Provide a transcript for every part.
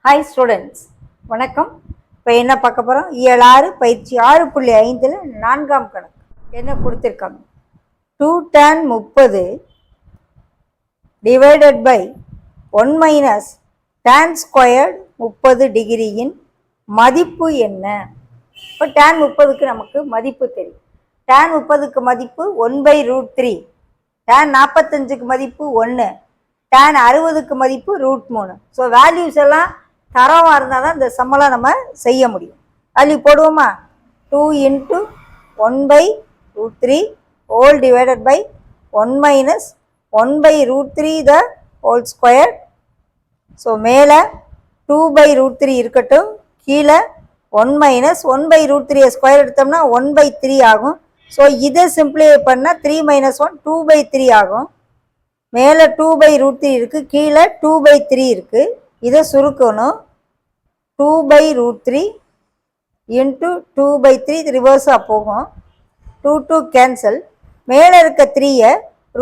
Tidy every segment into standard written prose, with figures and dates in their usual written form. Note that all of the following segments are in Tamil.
ஹாய் ஸ்டூடெண்ட்ஸ், வணக்கம். இப்போ என்ன பார்க்க போகிறோம்? இயல் 6 பயிற்சி 6.5 4ஆம் கணக்கு என்ன கொடுத்துருக்காங்க? 2 tan 30 divided by 1 minus tan squared 30 டிகிரியின் மதிப்பு என்ன? இப்போ tan 30க்கு நமக்கு மதிப்பு தெரியும். tan 30க்கு மதிப்பு 1/√3, tan 45க்கு மதிப்பு 1, tan 60க்கு மதிப்பு √3. ஸோ வேல்யூஸ் எல்லாம் தரமாக இருந்தால் தான் இந்த சம்மெல்லாம் நம்ம செய்ய முடியும். வேல்யூ போடுவோமா? 2 × 1/√3 whole divided by 1 minus 1/√3 the whole square. So மேலே 2/√3 இருக்கட்டும், கீழே 1 மைனஸ் 1/√3 ஸ்கொயர் எடுத்தோம்னா 1/3 ஆகும். ஸோ இதை சிம்பிளிஃபை பண்ணால் 3 மைனஸ் 1 2/3 ஆகும். மேலே 2/√3 இருக்குது, கீழே 2/3 இருக்குது. இதை சுருக்கணும். 2/√3 இன்ட்டு 2/3 ரிவர்ஸாக போகும். 2 கேன்சல். மேலே இருக்க 3யை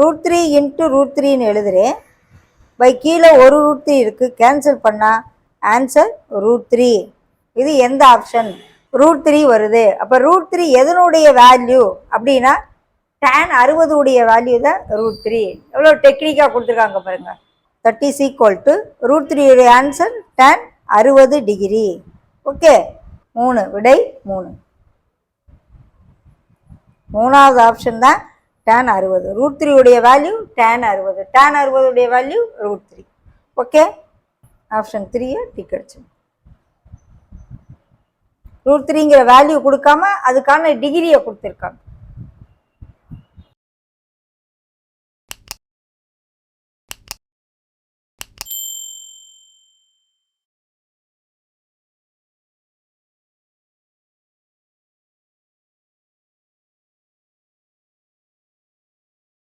√3 இன்ட்டு √3ன்னு எழுதுகிறேன். பை கீழே ஒரு √3 இருக்குது, கேன்சல் பண்ணால் ஆன்சர் √3. இது எந்த ஆப்ஷன்? √3 வருது. அப்போ √3 எதனுடைய வேல்யூ அப்படின்னா tan 60 உடைய வேல்யூ தான் √3. எவ்வளோ டெக்னிக்காக கொடுத்துருக்காங்க பாருங்கள். தட் இஸ் ஈக்குவல் டு √3 உடைய ஆன்சர் tan 60 டிகிரி. ஓகே, 3 விடை 3. மூணாவது ஆப்ஷன் தான் tan 60. √3 உடைய வேல்யூ tan 60, tan 60 உடைய வேல்யூ √3. ஓகே, ஆப்ஷன் 3 டிக் அடிச்சு. √3ங்கிற வேல்யூ கொடுக்காம அதுக்கான டிகிரியை கொடுத்துருக்காங்க.